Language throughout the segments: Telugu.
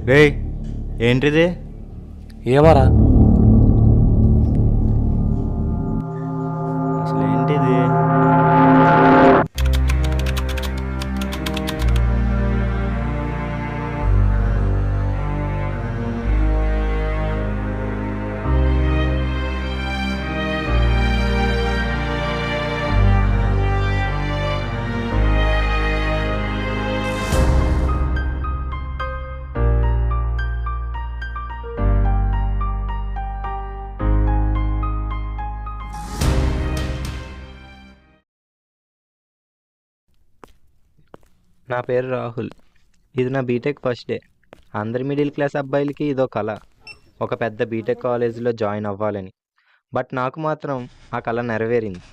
రేయ్, ఏంటిది? ఏమరా? అసలు ఏంటిది? నా పేరు రాహుల్. ఇది నా బీటెక్ ఫస్ట్ డే. అందరి మిడిల్ క్లాస్ అబ్బాయిలకి ఇదో కళ, ఒక పెద్ద బీటెక్ కాలేజీలో జాయిన్ అవ్వాలని. బట్ నాకు మాత్రం ఆ కళ నెరవేరింది.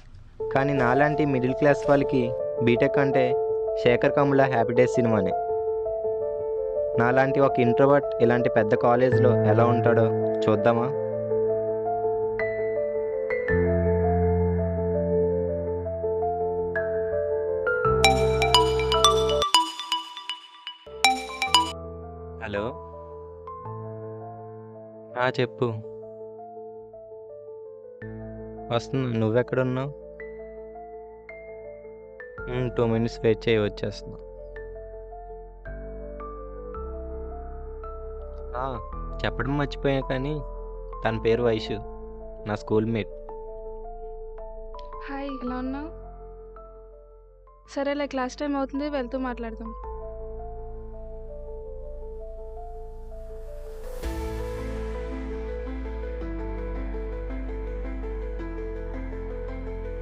కానీ నాలాంటి మిడిల్ క్లాస్ వాళ్ళకి బీటెక్ అంటే శేఖర్ కమ్ముల హ్యాపీ డేస్ సినిమానే. నాలాంటి ఒక ఇంట్రోవర్ట్ ఇలాంటి పెద్ద కాలేజ్లో ఎలా ఉంటాడో చూద్దామా? హలో, చెప్పు. వస్తున్నా. నువ్వెక్కడున్నావు? 2 minutes వెయిట్ చేయి, వచ్చేస్తున్నా. చెప్పడం మర్చిపోయా, కానీ తన పేరు వైషు, నా స్కూల్ మేట్. హాయ్, ఎలా ఉన్నావు? సరేలే, క్లాస్ టైం అవుతుంది, వెళ్తూ మాట్లాడదాం.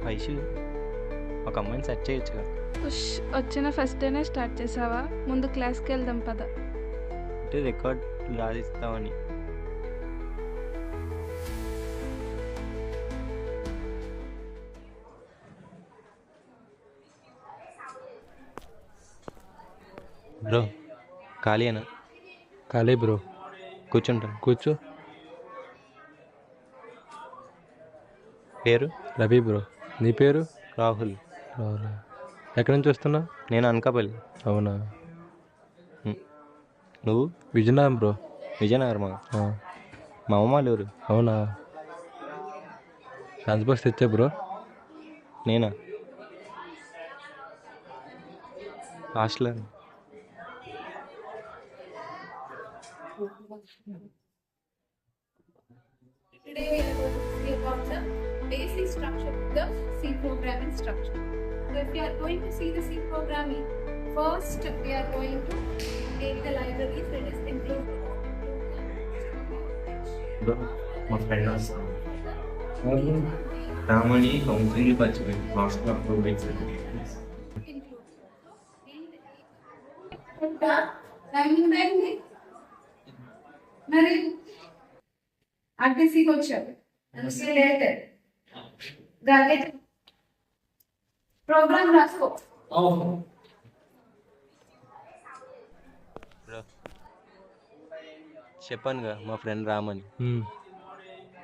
వైషు, ఒక అమ్మాయిని సెట్ చేయొచ్చుగా. వచ్చిన ఫస్ట్ డేనే స్టార్ట్ చేసావా? ముందు క్లాస్కి వెళ్దాం పద. అంటే రికార్డ్ రాసిస్తామని. బ్రో, ఖాళీయేనా? ఖాళీ బ్రో. కూర్చుంటాను. కూర్చో. పేరు? రవి బ్రో. నీ పేరు? రాహుల్. అవునా? ఎక్కడి నుంచి వస్తున్నావు? నేను అనకాపల్లి. అవునా? నువ్వు? విజయనగరం బ్రో. విజయనగరమా? మా అమ్మ వాళ్ళ ఊరు. అవునా? లంచ్ బాక్స్ తెచ్చా బ్రో. నేనా? Hostel. Today we are going to see about the basic structure of the C programming structure. So if we are going to see the C programming, first we are going to take the libraries that is included. మా ఫ్రెండ్ రామని కౌన్సిలింగ్ పరిచయం హాస్టల్ అప్రూవ్ మరి ఆర్టీసీకి వచ్చారు లేట్ దానికి ప్రోగ్రామ్ రాసుకో. చెప్పానుగా మా ఫ్రెండ్ రామని.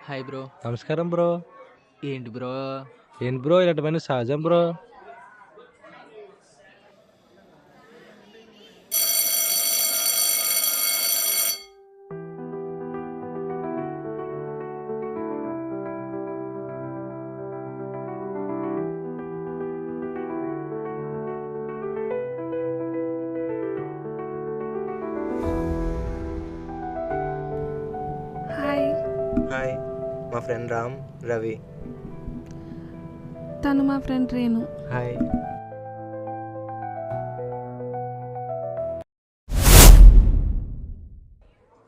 Hi bro. నమస్కారం బ్రో. ఏంటి బ్రో? ఏంటి బ్రో, ఇలాంటివన్నీ సహజం బ్రో. హాయ్, మా ఫ్రెండ్ రామ్, రవి. తను మా friend Renu. Hi.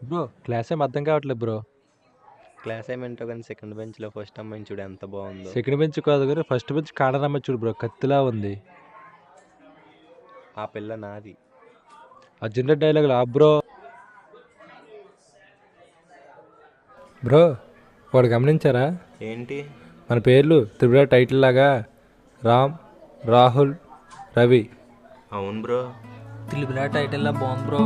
Bro, class ఏం అర్థం కావట్లేదు బ్రో. క్లాస్ ఏమంటావు కానీ సెకండ్ బెంచ్లో ఫస్ట్ అమ్మాయిని చూడు ఎంత బాగుందో. సెకండ్ బెంచ్ కాదు కానీ ఫస్ట్ బెంచ్ కాడరమ్మ చూడు బ్రో, కత్తిలా ఉంది. ఆ పిల్ల నాది. అర్జెంట్ డైలాగులు ఆ బ్రో. బ్రో, వాడు గమనించారా? ఏంటి? మన పేర్లు త్రిపుర టైటిల్ లాగా రామ్, రాహుల్, రవి. అవును బ్రో. త్రిబుల టైటిల్లా బాగుంది బ్రో.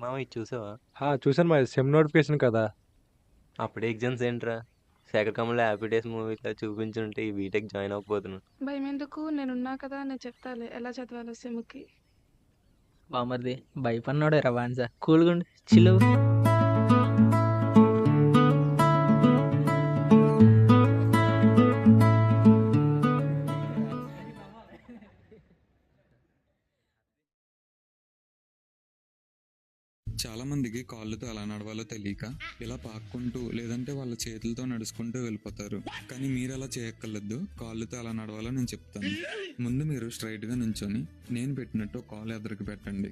మామ ఇది చూసావా? చూశాను మాయా, సెమ్ నోటిఫికేషన్ కదా. అప్పుడే ఎగ్జామ్స్ ఏంట్రా? శేఖర్ కమల హ్యాపీ డేస్ మూవీలో చూపించుంటే ఈ బీటెక్ జాయిన్ అవ్వకపోతున్నాను. భయం ఎందుకు, నేనున్నా కదా, నేను చెప్తాలే ఎలా చదవాలో సెమ్కి. బామర్ది భయపడినాడు రవాన్సా, కూల్గా ఉండి చిల్లు. చాలా మందికి కాళ్ళతో ఎలా నడవాలో తెలియక ఇలా పాక్కుంటూ లేదంటే వాళ్ళ చేతులతో నడుచుకుంటూ వెళ్ళిపోతారు. కానీ మీరు అలా చేయక్కర్లేదు. కాళ్ళతో ఎలా నడవాలో నేను చెప్తాను. ముందు మీరు స్ట్రైట్గా నుంచొని నేను పెట్టినట్టు కాలు ఎదరికి పెట్టండి.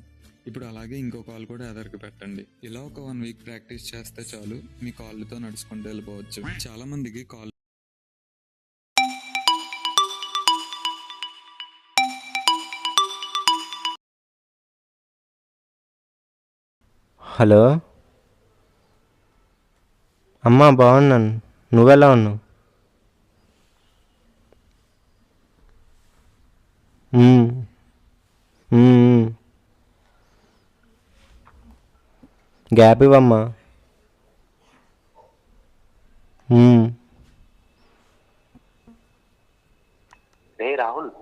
ఇప్పుడు అలాగే ఇంకో కాలు కూడా ఎదరికి పెట్టండి. ఇలా ఒక 1 వీక్ ప్రాక్టీస్ చేస్తే చాలు మీ కాళ్ళతో నడుచుకుంటూ వెళ్ళిపోవచ్చు. చాలా మందికి కాళ్ళు హలో అమ్మా, బాగున్నాను. నువ్వెలా ఉన్నావు? మ్మ్. మ్మ్. గ్యాప్ ఇవ్వమ్మా. రే రాహుల్,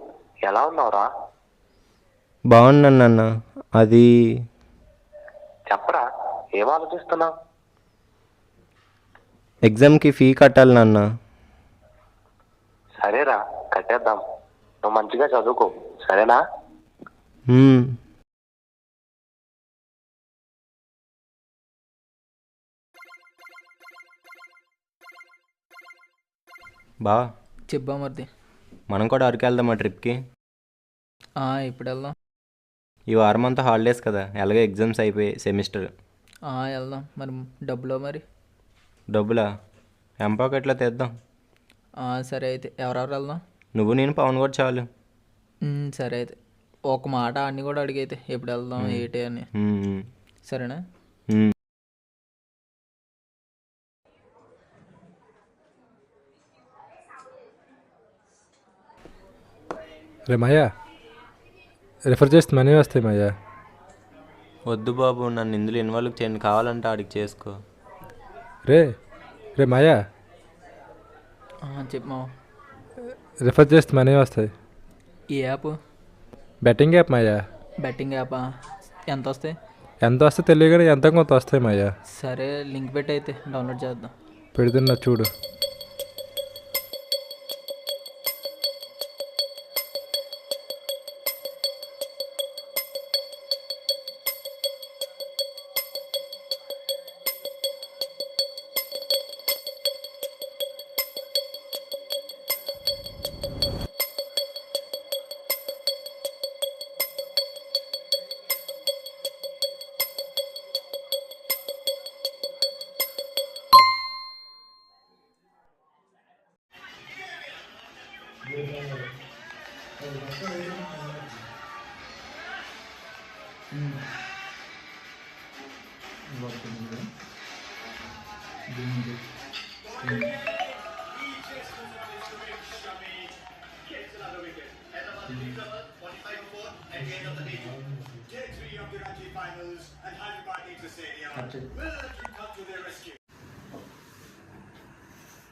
ఎలా ఉన్నావురా? బాగున్నాను నాన్న. అది చెప్పరా, ఏం ఆలోచిస్తున్నావు? ఎగ్జామ్కి ఫీ కట్టాలి నాన్న. సరేరా, కట్టేద్దాం. నువ్వు మంచిగా చదువుకో, సరేనా? మ్మ్. బా, చెప్పు బామర్ది. మనం కూడా అరకు వెళ్దామా ట్రిప్కి? ఇప్పుడు వెళ్దాం. ఈ వారం అంతా హాలిడేస్ కదా, ఎలాగో ఎగ్జామ్స్ అయిపోయి సెమిస్టర్. వెళ్దాం. మరి డబ్బులో మరి డబ్బులా? ఎంపాకెట్లో తెద్దాం. సరే అయితే ఎవరెవరు వెళ్దాం? నువ్వు నేను పవన్ కూడా చాలు. సరే అయితే ఒక మాట అన్ని కూడా అడిగైతే ఎప్పుడు వెళ్దాం ఏంటి అని. మ్మ్. సరేనా? మ్మ్. రే మాయా, రిఫర్ చేస్తే మనీ వస్తాయి మాయా. వద్దు బాబు, నన్ను ఇందులో ఇన్వాల్వ్ చేయండి. కావాలంటే ఆడికి చేసుకో. రే రే మాయా, చెప్పు మావ. రిఫర్ చేస్తే మనీ వస్తాయి. ఈ యాప్ బెట్టింగ్ యాప్ మాయా. బెట్టింగ్ యాపా? ఎంత వస్తాయి? ఎంత వస్తే తెలియగానే ఎంత కొంత వస్తాయి మాయా. సరే లింక్ పెట్టి అయితే డౌన్లోడ్ చేద్దాం. పెడుతున్నా చూడు.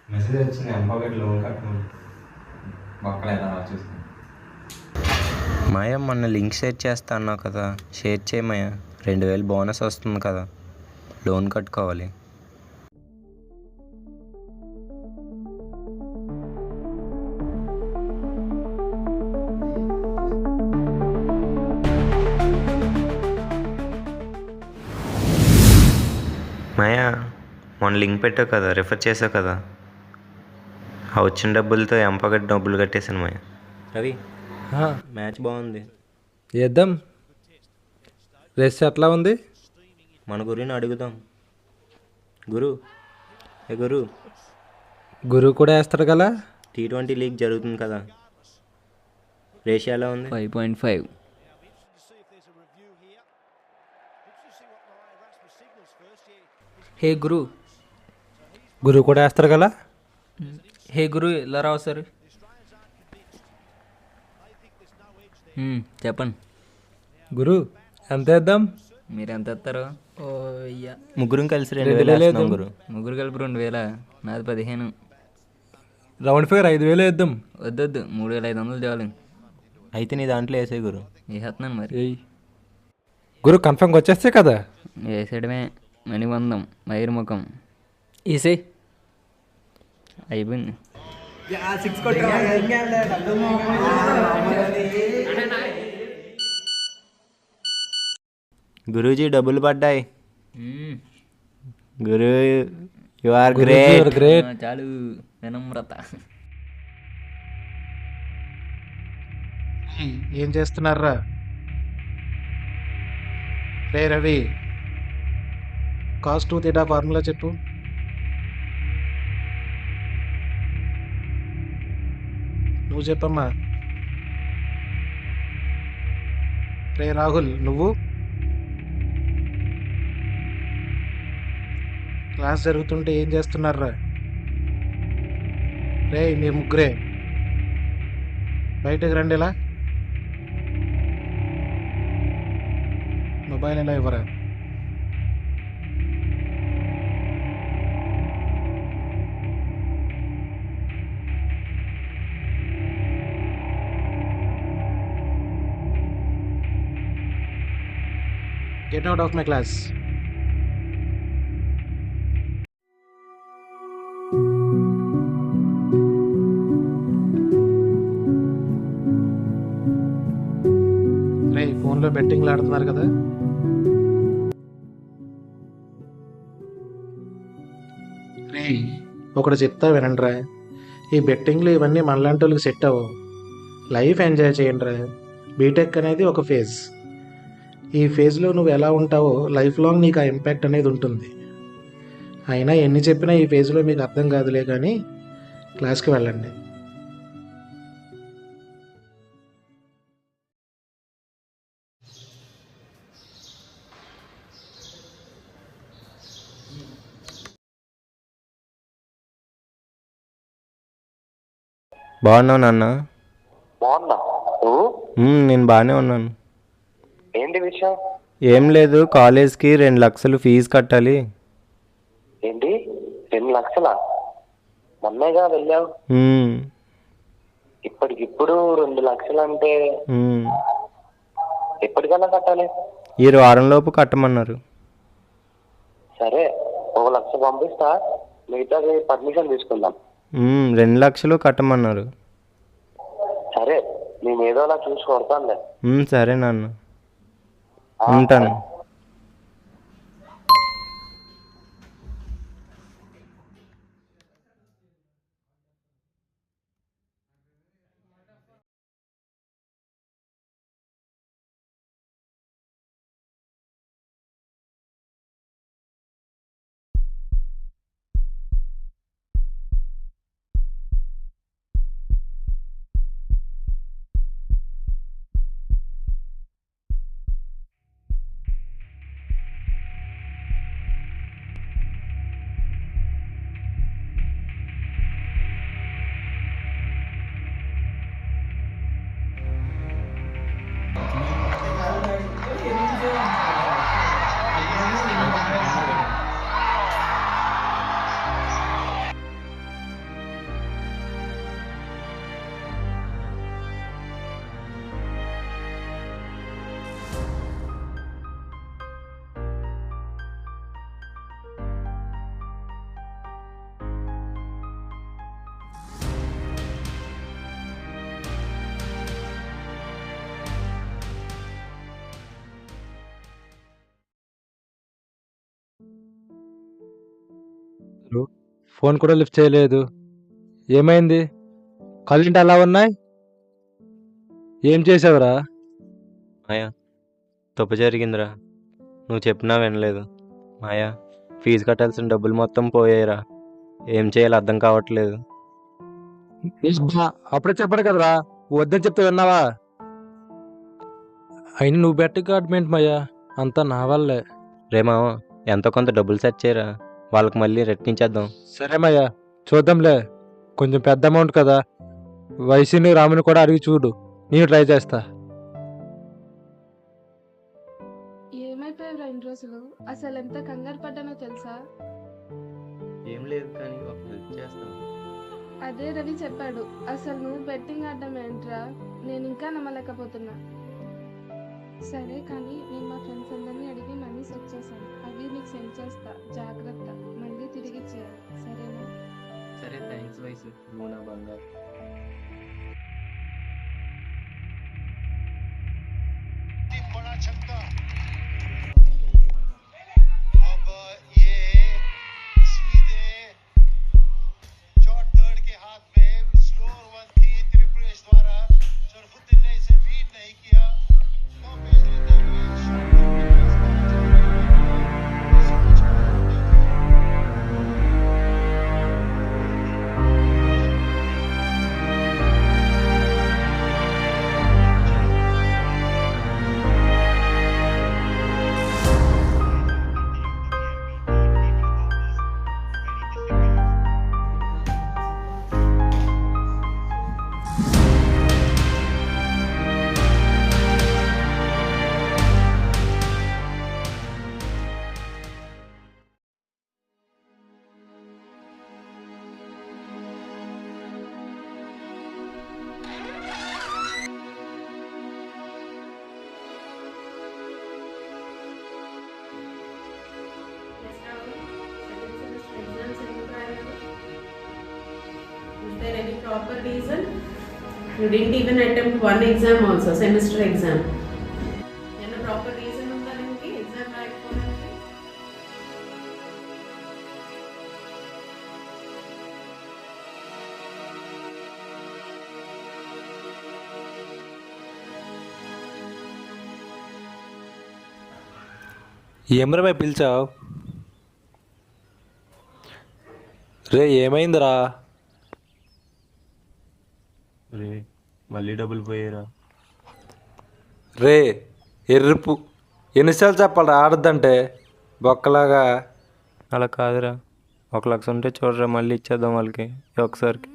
మెసేజ్ వచ్చింది, ఎంపాకెట్ లోన్ కట్టమని. మాయా, మొన్న లింక్ షేర్ చేస్తా అన్నావు కదా, షేర్ చేయి మాయా. 2000 బోనస్ వస్తుంది కదా, లోన్ కట్టుకోవాలి. మాయా, మొన్న లింక్ పెట్టావు కదా, రిఫర్ చేసావు కదా, ఆ వచ్చిన డబ్బులతో ఎంపాకెట్ డబ్బులు కట్టేసాను మాయా. రవి, మ్యాచ్ బాగుంది, వేద్దాం. రేస్ ఎట్లా ఉంది? మన గురిని అడుగుదాం. గురు, గురువు కూడా వేస్తాడు కదా. T20 లీగ్ జరుగుతుంది కదా, రేషియో ఎలా ఉంది? 5.5. హే గురువు కూడా వేస్తారు కదా. గురు ఇలా రావు సార్. చెప్పండి. గురు ఎంత వేద్దాం? మీరు ఎంత ఇస్తారు? ఓ వెయ్య. ముగ్గురం కలిసి 2000 2000 వేస్తున్నాం వేద్దాం. గురు. ముగ్గురు కలిపి 2000. నాది 15. రౌండ్ ఫిగర్ 5000 వేద్దాం. వద్దొద్దు, 3500 చాలు. అయితే నీ దాంట్లో వేసే గురు. వేసేస్తున్నాను మరి. ఏయ్ గురు కన్ఫర్మ్గా వచ్చేస్తే కదా. వేసేయడమే. మణిబంధం వైరు ముఖం ఈసే అయిపోయింది. గురూజీ డబ్బులు పడ్డాయి. మ్మ్. Guru you are Guruji, great. you're great. చాలు వినమ్రత. ఏం చేస్తున్నారా? రే రవి, కాస్ 2 తీటా ఫార్ములా చెప్పు. నువ్వు చెప్పమ్మా. రే రాహుల్, నువ్వు? క్లాస్ జరుగుతుంటే ఏం చేస్తున్నారా? రే మీరు ముగ్గురే బయటకు రండి. ఇలా మొబైల్ ఎలా ఇవ్వరా? Get out of my class. రే ఫోన్లో బెట్టింగ్లు ఆడుతున్నారు కదా. రే ఒకటి చెప్తా వినండిరా. ఈ బెట్టింగ్లు ఇవన్నీ మనలాంటి వాళ్ళకి సెట్ అవ్వవు. లైఫ్ ఎంజాయ్ చేయండి రా. బీటెక్ అనేది ఒక ఫేజ్. ఈ ఫేజ్లో నువ్వు ఎలా ఉంటావో లైఫ్ లాంగ్ నీకు ఆ ఇంపాక్ట్ అనేది ఉంటుంది. అయినా ఎన్ని చెప్పినా ఈ ఫేజ్లో మీకు అర్థం కాదులే, కానీ క్లాస్కి వెళ్ళండి. బాగున్నావు నాన్న? బాగున్నా. నువ్వు? నేను బాగానే ఉన్నాను. ఏంటి విషయం? ఏం లేదు, కాలేజ్కి 2 లక్షలు ఫీజు కట్టాలి. ఏంటి 2 లక్షలా? మొన్నేగా వెళ్ళావు. మ్మ్. ఇప్పటికిప్పుడు 2 లక్షలు అంటే మ్మ్. ఎప్పటికన్నా కట్టాలి? ఈ వారంలోపు కట్టమన్నారు. సరే, 1 లక్ష పంపిస్తా, మిగతాది పర్మిషన్ తీసుకుందాం. 2 లక్షలు కట్టమన్నారు. సరే, నేను ఏదోలా చూసి కొడతానులే. సరే నాన్న, ఉంటాను. ఫోన్ కూడా లిఫ్ట్ చేయలేదు. ఏమైంది? కళ్ళింటి అలా ఉన్నాయి? ఏం చేసావురా? మాయా, తప్పు జరిగిందిరా. నువ్వు చెప్పినా వినలేదు. మాయా, ఫీజు కట్టాల్సిన డబ్బులు మొత్తం పోయాయిరా. ఏం చేయాలో అర్థం కావట్లేదు. అప్పుడే చెప్పాడు కదరా, వద్దని చెప్తే విన్నావా? అయినా నువ్వు బెట్ట అడ్మెంట్ మయ్యా, అంతా నా వల్లే. రే మావ, ఎంతో కొంత డబ్బులు సెట్ చేయరా, వాళ్ళకి మళ్ళీ రెట్టించేద్దాం. సరే మయ్యా, చూద్దాంలే. కొంచెం పెద్ద అమౌంట్ కదా, వైసీని రాముని కూడా అడిగి చూడు, నేను ట్రై చేస్తా. ఏమైపోయావురా అసలు ఎంత కంగారు పడ్డానో తెలుసా? ఏం లేదు కానీ ఒక హెల్ప్ చేస్తాను. అదే రవి చెప్పాడు. అసలు నువ్వు బెట్టింగ్ ఆడడం ఏంట్రా? నేను ఇంకా నమ్మలేకపోతున్నా. సరే కానీ నేను మా ఫ్రెండ్స్ అందరినీ అడిగి మనీ సెట్ చేశాను. అవి నీకు సెండ్ చేస్తా, జాగ్రత్త. మళ్ళీ తిరిగి చేయాలి, సరేనా? సరే, థ్యాంక్స్ వైసు, నువ్వు నా బంగారు. Is there any proper reason? You didn't even attempt one exam also, semester exam. Any proper reason unda ninki exam rayakodaniki? ఏమరా పిలిచావు? రే ఏమైందిరా? రే మళ్ళీ డబ్బులు పోయారా? రే ఎర్రిపు, ఎన్నిసార్లు చెప్పాలి ఆడద్దంటే బొక్కలాగా? అలా కాదురా, 1,00,000 ఉంటే చూడరా, మళ్ళీ ఇచ్చేద్దాం వాళ్ళకి ఒకసారికి.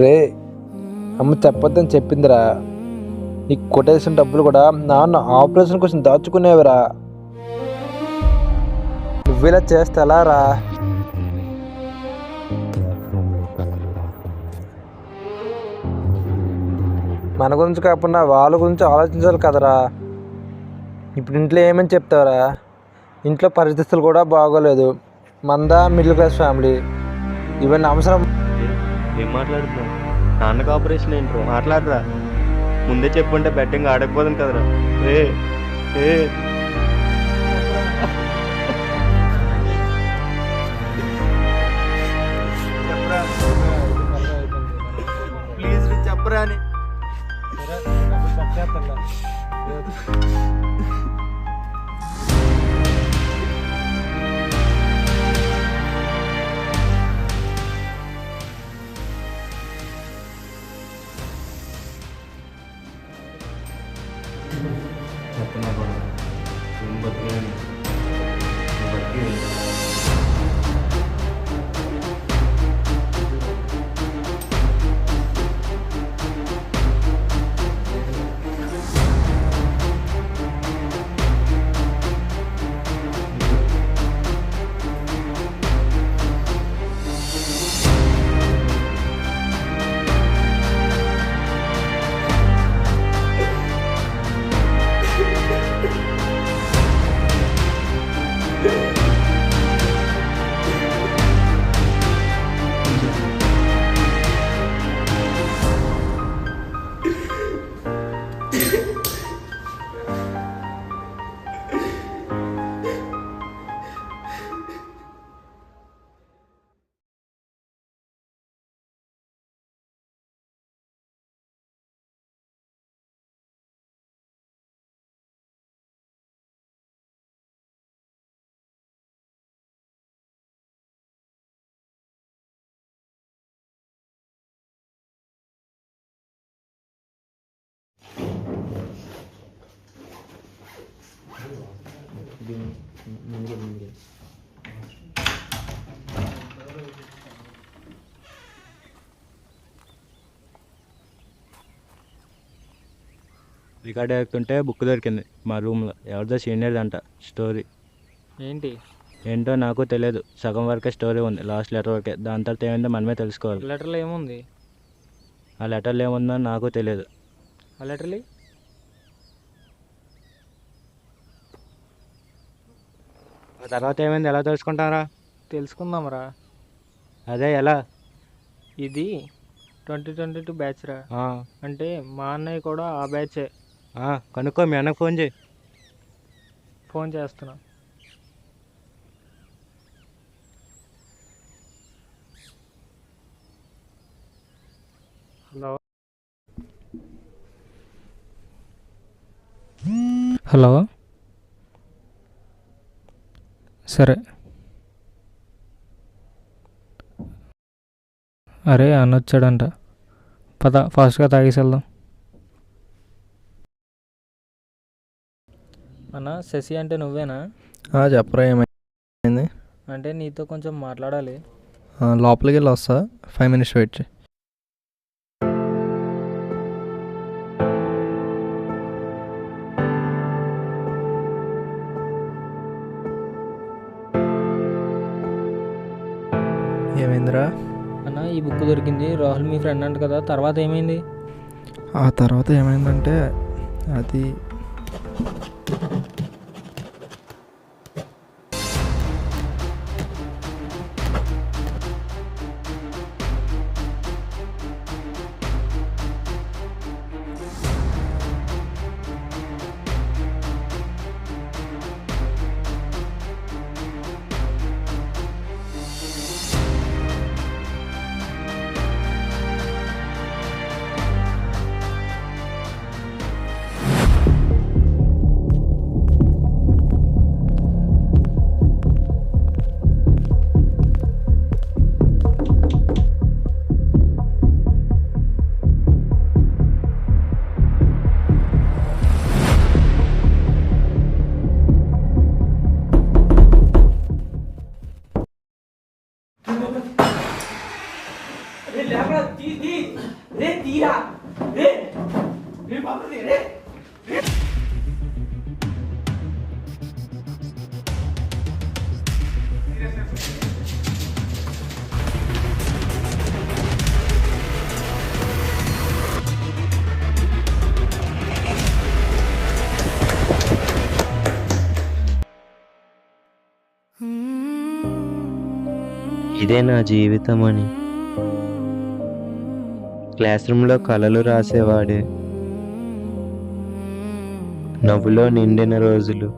రే అమ్మ చెప్పొద్దని చెప్పిందిరా. నీకు కొట్టేసిన డబ్బులు కూడా నాన్న ఆపరేషన్ కోసం దాచుకునేవిరా. నువ్వు ఇలా చేస్తే ఎలా రా? మన గురించి కాకుండా వాళ్ళ గురించి ఆలోచించాలి కదరా. ఇప్పుడు ఇంట్లో ఏమని చెప్తావురా? ఇంట్లో పరిస్థితులు కూడా బాగోలేదు. మందా మిడిల్ క్లాస్ ఫ్యామిలీ, ఇవన్నీ అవసరం. ఏం మాట్లాడుతున్నావు? నాన్నకు ఆపరేషన్ ఏంట్రో మాట్లాడరా. ముందే చెప్పుంటే బెట్టింగ్ ఆడకపోదాం కదరా. ఏ ఏ ప్లీజ్ చెప్పరా అని. చెప్తున్నా కూడా నేను బతికేయాలి, నువ్వు బతికేయాలి. రికార్డ్ అవుతుంటే బుక్ దొరికింది మా రూమ్లో, ఎవరిదో సీనియర్ది అంట స్టోరీ. ఏంటి? ఏంటో నాకు తెలియదు, సగం వరకే స్టోరీ ఉంది, లాస్ట్ లెటర్ వరకే. దాని తర్వాత ఏమైందో మనమే తెలుసుకోవాలి. లెటర్లో ఏముంది? ఆ లెటర్లో ఏముందో నాకు తెలియదు. ఆ లెటర్లు ఆ తర్వాత ఏమైంది ఎలా తెలుసుకుంటారా? తెలుసుకుందాంరా. అదే ఎలా? ఇది 2022 బ్యాచ్ రా. అంటే మా అన్నయ్య కూడా ఆ బ్యాచే. కనుక్కో, మీ అన్నకు ఫోన్ చేయి. ఫోన్ చేస్తున్నా. హలో హలో, సరే. అరే అన్న వచ్చాడంట, పద ఫాస్ట్గా తాగేసి వెళ్దాం. అన్న, శశి అంటే నువ్వేనా? చెప్పరా ఏమైంది? అంటే నీతో కొంచెం మాట్లాడాలి. లోపలికి వెళ్ళి వస్తా, 5 minutes వెయిట్ చేయి. ఏమైందిరా? అన్న, ఈ బుక్ దొరికింది. రాహుల్ మీ ఫ్రెండ్ అంట కదా, తర్వాత ఏమైంది? ఆ తర్వాత ఏమైందంటే అది ఇదే నా జీవితం అని క్లాస్ రూమ్లో కలలు రాసేవాడే, నవ్వులో నిండిన రోజులు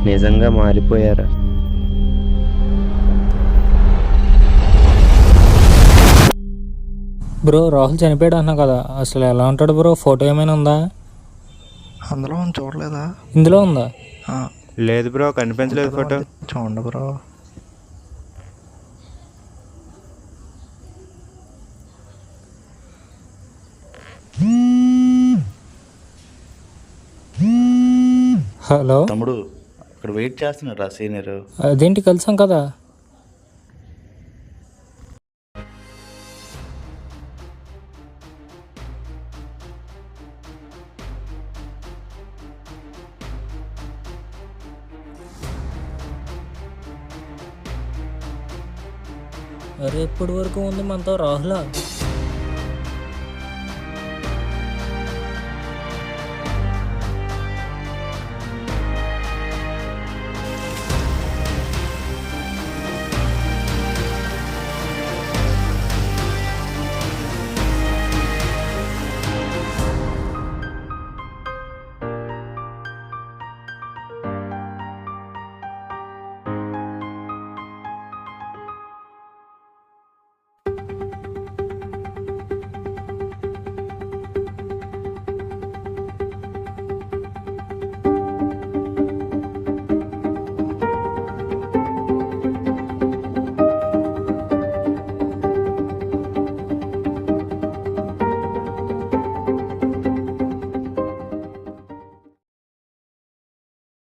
నిజంగా మారిపోయారా? బ్రో, రాహుల్ చనిపోయాడు అన్నా కదా, అసలు ఎలా ఉంటాడు బ్రో? ఫోటో ఏమైనా ఉందా? అందులో చూడలేదా? ఇందులో ఉందా? లేదు బ్రో, కనిపించలేదు ఫోటో. చూడండి బ్రో. హలో తమ్ముడు, ఇక్కడ వెయిట్ చేస్తున్నాడు సీనియర్. అదేంటి, కలిసాం కదా. అరే, ఎప్పటి వరకు ఉంది మనతో రాహులా?